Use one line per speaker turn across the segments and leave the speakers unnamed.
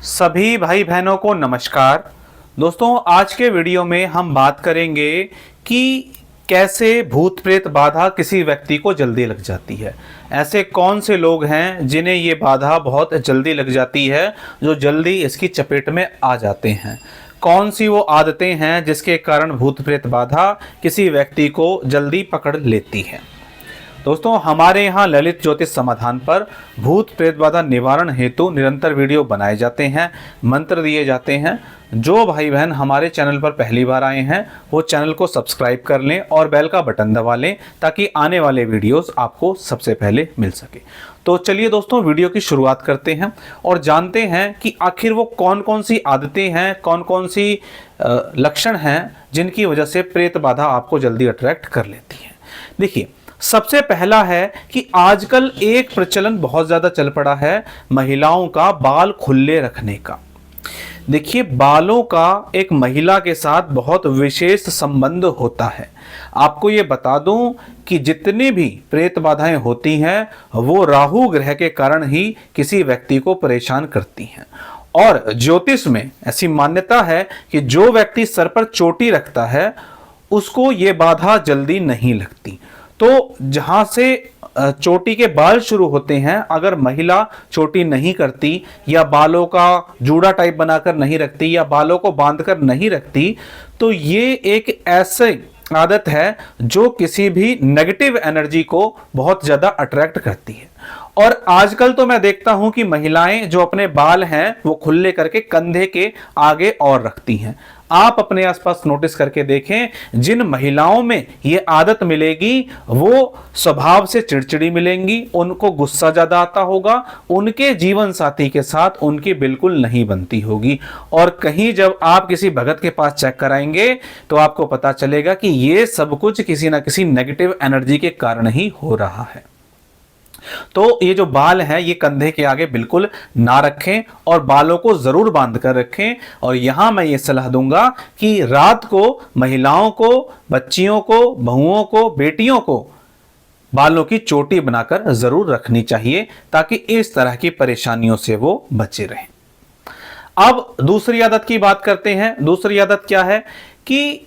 सभी भाई बहनों को नमस्कार। दोस्तों, आज के वीडियो में हम बात करेंगे कि कैसे भूत प्रेत बाधा किसी व्यक्ति को जल्दी लग जाती है। ऐसे कौन से लोग हैं जिन्हें ये बाधा बहुत जल्दी लग जाती है, जो जल्दी इसकी चपेट में आ जाते हैं। कौन सी वो आदतें हैं जिसके कारण भूत प्रेत बाधा किसी व्यक्ति को जल्दी पकड़ लेती है। दोस्तों, हमारे यहाँ ललित ज्योतिष समाधान पर भूत प्रेत बाधा निवारण हेतु निरंतर वीडियो बनाए जाते हैं, मंत्र दिए जाते हैं। जो भाई बहन हमारे चैनल पर पहली बार आए हैं वो चैनल को सब्सक्राइब कर लें और बेल का बटन दबा लें ताकि आने वाले वीडियोस आपको सबसे पहले मिल सके। तो चलिए दोस्तों, वीडियो की शुरुआत करते हैं और जानते हैं कि आखिर वो कौन कौन सी आदतें हैं, कौन कौन सी लक्षण हैं जिनकी वजह से प्रेत बाधा आपको जल्दी अट्रैक्ट कर लेती है। देखिए, सबसे पहला है कि आजकल एक प्रचलन बहुत ज़्यादा चल पड़ा है महिलाओं का बाल खुले रखने का। देखिए, बालों का एक महिला के साथ बहुत विशेष संबंध होता है। आपको ये बता दूं कि जितनी भी प्रेत बाधाएं होती हैं वो राहु ग्रह के कारण ही किसी व्यक्ति को परेशान करती हैं। और ज्योतिष में ऐसी मान्यता है कि जो व्यक्ति सर पर चोटी रखता है उसको ये बाधा जल्दी नहीं लगती। तो जहां से चोटी के बाल शुरू होते हैं, अगर महिला चोटी नहीं करती या बालों का जूड़ा टाइप बनाकर नहीं रखती या बालों को बांधकर नहीं रखती, तो ये एक ऐसे आदत है जो किसी भी नेगेटिव एनर्जी को बहुत ज़्यादा अट्रैक्ट करती है। और आजकल तो मैं देखता हूं कि महिलाएं जो अपने बाल हैं वो खुले करके कंधे के आगे और रखती हैं। आप अपने आसपास नोटिस करके देखें, जिन महिलाओं में ये आदत मिलेगी वो स्वभाव से चिड़चिड़ी मिलेंगी, उनको गुस्सा ज़्यादा आता होगा, उनके जीवन साथी के साथ उनकी बिल्कुल नहीं बनती होगी। और कहीं जब आप किसी भगत के पास चेक कराएंगे तो आपको पता चलेगा कि ये सब कुछ किसी ना किसी नेगेटिव एनर्जी के कारण ही हो रहा है। तो ये जो बाल हैं ये कंधे के आगे बिल्कुल ना रखें और बालों को जरूर बांध कर रखें। और यहां मैं ये सलाह दूंगा कि रात को महिलाओं को, बच्चियों को, बहुओं को, बेटियों को बालों की चोटी बनाकर जरूर रखनी चाहिए ताकि इस तरह की परेशानियों से वो बचे रहें। अब दूसरी आदत की बात करते हैं। दूसरी आदत क्या है कि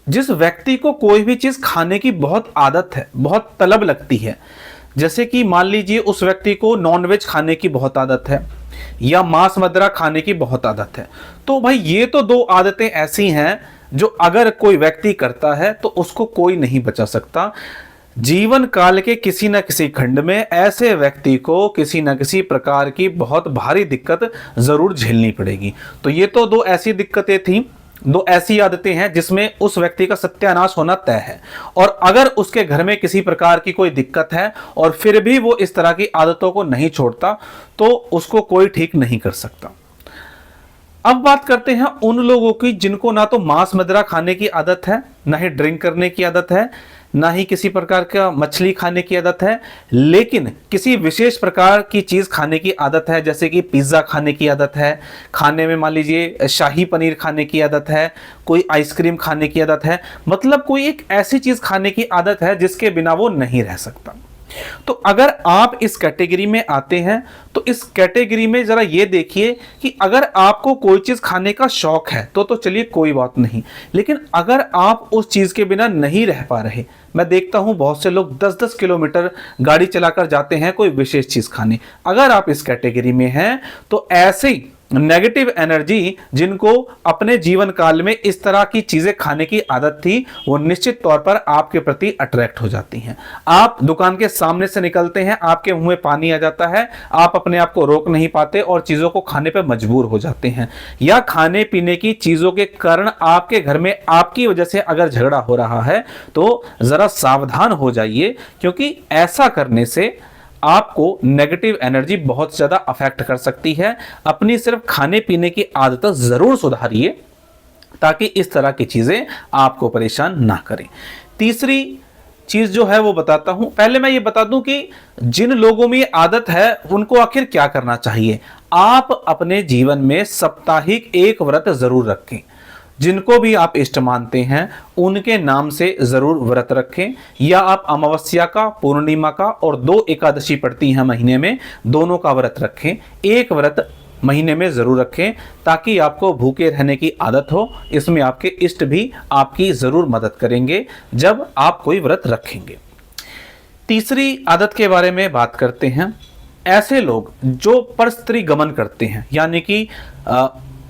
जिस व्यक्ति को कोई भी चीज खाने की बहुत आदत है, बहुत तलब लगती है, जैसे कि मान लीजिए उस व्यक्ति को नॉनवेज खाने की बहुत आदत है या मांस मदिरा खाने की बहुत आदत है, तो भाई ये तो दो आदतें ऐसी हैं जो अगर कोई व्यक्ति करता है तो उसको कोई नहीं बचा सकता। जीवन काल के किसी न किसी खंड में ऐसे व्यक्ति को किसी न किसी प्रकार की बहुत भारी दिक्कत जरूर झेलनी पड़ेगी। तो ये तो दो ऐसी दिक्कतें थी, दो ऐसी आदतें हैं जिसमें उस व्यक्ति का सत्यानाश होना तय है। और अगर उसके घर में किसी प्रकार की कोई दिक्कत है और फिर भी वो इस तरह की आदतों को नहीं छोड़ता तो उसको कोई ठीक नहीं कर सकता। अब बात करते हैं उन लोगों की जिनको ना तो मांस मदिरा खाने की आदत है, ना ही ड्रिंक करने की आदत है, ना ही किसी प्रकार का मछली खाने की आदत है, लेकिन किसी विशेष प्रकार की चीज़ खाने की आदत है। जैसे कि पिज़्ज़ा खाने की आदत है, खाने में मान लीजिए शाही पनीर खाने की आदत है, कोई आइसक्रीम खाने की आदत है, मतलब कोई एक ऐसी चीज़ खाने की आदत है जिसके बिना वो नहीं रह सकता। तो अगर आप इस कैटेगरी में आते हैं तो इस कैटेगरी में जरा ये देखिए कि अगर आपको कोई चीज खाने का शौक है तो चलिए कोई बात नहीं, लेकिन अगर आप उस चीज के बिना नहीं रह पा रहे, मैं देखता हूं बहुत से लोग 10-10 किलोमीटर गाड़ी चलाकर जाते हैं कोई विशेष चीज खाने। अगर आप इस कैटेगरी में हैं तो ऐसे नेगेटिव एनर्जी जिनको अपने जीवन काल में इस तरह की चीजें खाने की आदत थी वो निश्चित तौर पर आपके प्रति अट्रैक्ट हो जाती हैं। आप दुकान के सामने से निकलते हैं, आपके मुंह में पानी आ जाता है, आप अपने आप को रोक नहीं पाते और चीजों को खाने पर मजबूर हो जाते हैं। या खाने पीने की चीजों के कारण आपके घर में आपकी वजह से अगर झगड़ा हो रहा है तो जरा सावधान हो जाइए, क्योंकि ऐसा करने से आपको नेगेटिव एनर्जी बहुत ज़्यादा अफेक्ट कर सकती है। अपनी सिर्फ खाने पीने की आदत ज़रूर सुधारिए ताकि इस तरह की चीज़ें आपको परेशान ना करें। तीसरी चीज़ जो है वो बताता हूं। पहले मैं ये बता दूं कि जिन लोगों में ये आदत है उनको आखिर क्या करना चाहिए। आप अपने जीवन में साप्ताहिक एक व्रत ज़रूर रखें। जिनको भी आप इष्ट मानते हैं उनके नाम से जरूर व्रत रखें, या आप अमावस्या का, पूर्णिमा का और 2 एकादशी पड़ती हैं महीने में, दोनों का व्रत रखें। एक व्रत महीने में ज़रूर रखें, ताकि आपको भूखे रहने की आदत हो। इसमें आपके इष्ट भी आपकी ज़रूर मदद करेंगे जब आप कोई व्रत रखेंगे। तीसरी आदत के बारे में बात करते हैं। ऐसे लोग जो परस्त्री गमन करते हैं, यानी कि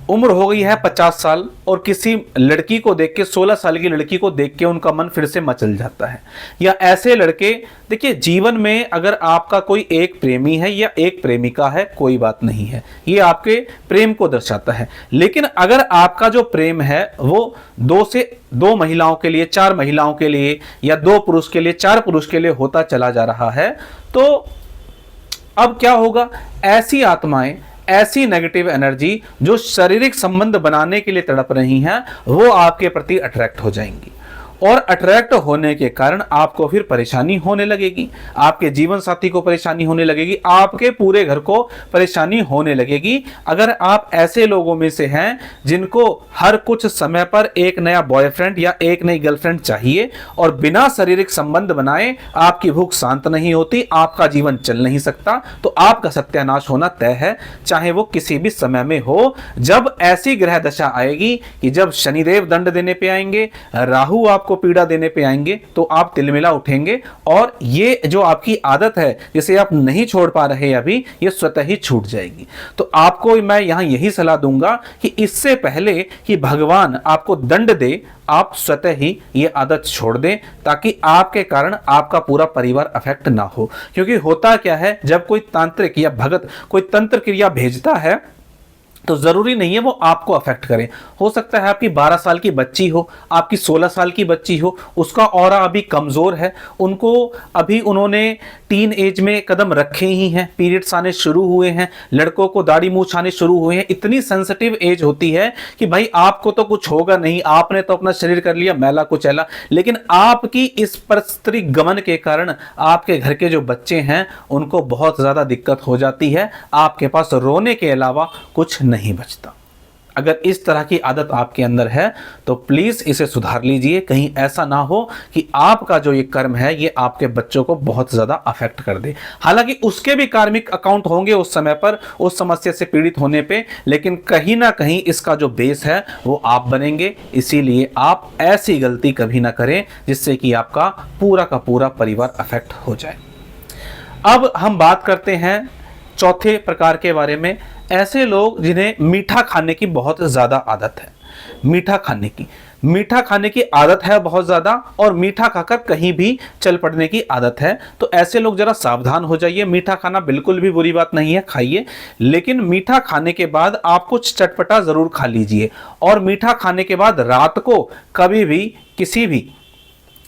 उम्र हो गई है 50 साल और किसी लड़की को देख के, 16 साल की लड़की को देख के उनका मन फिर से मचल जाता है, या ऐसे लड़के, देखिए जीवन में अगर आपका कोई एक प्रेमी है या एक प्रेमिका है, कोई बात नहीं है, ये आपके प्रेम को दर्शाता है। लेकिन अगर आपका जो प्रेम है वो 2 से 2 महिलाओं के लिए, 4 महिलाओं के लिए, या 2 पुरुष के लिए, 4 पुरुष के लिए होता चला जा रहा है, तो अब क्या होगा? ऐसी आत्माएं, ऐसी नेगेटिव एनर्जी जो शारीरिक संबंध बनाने के लिए तड़प रही हैं, वो आपके प्रति अट्रैक्ट हो जाएंगी, और अट्रैक्ट होने के कारण आपको फिर परेशानी होने लगेगी, आपके जीवन साथी को परेशानी होने लगेगी, आपके पूरे घर को परेशानी होने लगेगी। अगर आप ऐसे लोगों में से हैं जिनको हर कुछ समय पर एक नया बॉयफ्रेंड या एक नई गर्लफ्रेंड चाहिए और बिना शारीरिक संबंध बनाए आपकी भूख शांत नहीं होती, आपका जीवन चल नहीं सकता, तो आपका सत्यानाश होना तय है, चाहे वो किसी भी समय में हो। जब ऐसी ग्रह दशा आएगी कि जब शनिदेव दंड देने पे आएंगे, राहु आपको पीड़ा देने पे आएंगे, तो आप तिलमिला उठेंगे, और ये जो आपकी आदत है जिसे आप नहीं छोड़ पा रहे अभी, ये स्वतः ही छूट जाएगी। तो आपको मैं यहां यही सलाह दूंगा कि इससे पहले कि भगवान आपको दंड दे, आप स्वतः ही ये आदत छोड़ दें, ताकि आपके कारण आपका पूरा परिवार अफेक्ट ना हो। क्योंकि होता क्या है, जब कोई तांत्रिक या भगत कोई तंत्र क्रिया भेजता है तो जरूरी नहीं है वो आपको अफेक्ट करे। हो सकता है आपकी 12 साल की बच्ची हो, आपकी 16 साल की बच्ची हो, उसका ऑरा अभी कमजोर है, उनको अभी उन्होंने टीन एज में कदम रखे ही हैं, पीरियड्स आने शुरू हुए हैं, लड़कों को दाढ़ी मूछ आने शुरू हुए हैं, इतनी सेंसिटिव एज होती है कि भाई आपको तो कुछ होगा नहीं, आपने तो अपना शरीर कर लिया मैला कुचैला, लेकिन आपकी इस परस्त्री गमन के कारण आपके घर के जो बच्चे हैं उनको बहुत ज्यादा दिक्कत हो जाती है, आपके पास रोने के अलावा कुछ नहीं बचता। अगर इस तरह की आदत आपके अंदर है तो प्लीज इसे सुधार लीजिए, कहीं ऐसा ना हो कि आपका जो ये कर्म है ये आपके बच्चों को बहुत ज्यादा अफेक्ट कर दे। हालांकि उसके भी कार्मिक अकाउंट होंगे उस समय पर, उस समस्या से पीड़ित होने पे, लेकिन कहीं ना कहीं इसका जो बेस है वो आप बनेंगे। इसीलिए आप ऐसी गलती कभी ना करें जिससे कि आपका पूरा परिवार अफेक्ट हो जाए। अब हम बात करते हैं चौथे प्रकार के बारे में। ऐसे लोग जिन्हें मीठा खाने की बहुत ज्यादा आदत है, मीठा खाने की आदत है बहुत ज्यादा, और मीठा खाकर कहीं भी चल पड़ने की आदत है। तो ऐसे लोग जरा सावधान हो जाइए। मीठा खाना बिल्कुल भी बुरी बात नहीं है, खाइए, लेकिन मीठा खाने के बाद आप कुछ चटपटा जरूर खा लीजिए। और मीठा खाने के बाद रात को कभी भी किसी भी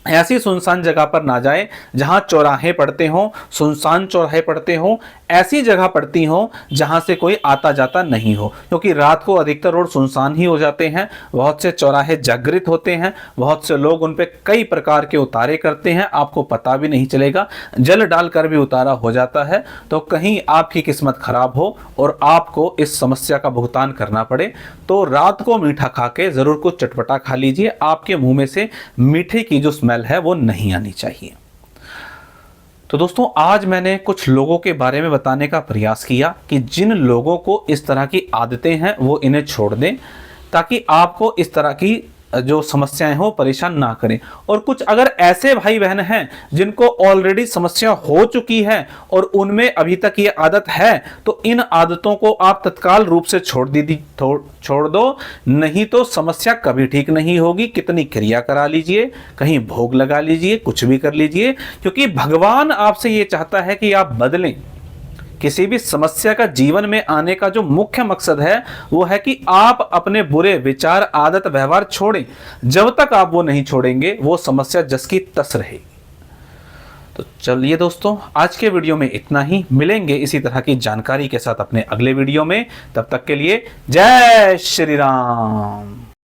ऐसी सुनसान जगह पर ना जाए जहां चौराहे पड़ते हों, सुनसान चौराहे पड़ते हों, ऐसी जगह पड़ती हों जहां से कोई आता जाता नहीं हो, क्योंकि रात को अधिकतर रोड सुनसान ही हो जाते हैं, बहुत से चौराहे जागृत होते हैं, बहुत से लोग उन पे कई प्रकार के उतारे करते हैं, आपको पता भी नहीं चलेगा, जल डालकर भी उतारा हो जाता है। तो कहीं आपकी किस्मत खराब हो और आपको इस समस्या का भुगतान करना पड़े, तो रात को मीठा खा के जरूर कुछ चटपटा खा लीजिए। आपके मुंह में से मीठे की जो स्मेल है वो नहीं आनी चाहिए। तो दोस्तों, आज मैंने कुछ लोगों के बारे में बताने का प्रयास किया कि जिन लोगों को इस तरह की आदतें हैं वो इन्हें छोड़ दें, ताकि आपको इस तरह की जो समस्याएं हो परेशान ना करें। और कुछ अगर ऐसे भाई बहन हैं जिनको ऑलरेडी समस्या हो चुकी है और उनमें अभी तक ये आदत है, तो इन आदतों को आप तत्काल रूप से छोड़ दो, नहीं तो समस्या कभी ठीक नहीं होगी। कितनी क्रिया करा लीजिए, कहीं भोग लगा लीजिए, कुछ भी कर लीजिए, क्योंकि भगवान आपसे ये चाहता है कि आप बदलें। किसी भी समस्या का जीवन में आने का जो मुख्य मकसद है वो है कि आप अपने बुरे विचार, आदत, व्यवहार छोड़ें। जब तक आप वो नहीं छोड़ेंगे वो समस्या जस की तस रहेगी। तो चलिए दोस्तों, आज के वीडियो में इतना ही। मिलेंगे इसी तरह की जानकारी के साथ अपने अगले वीडियो में। तब तक के लिए जय श्री राम।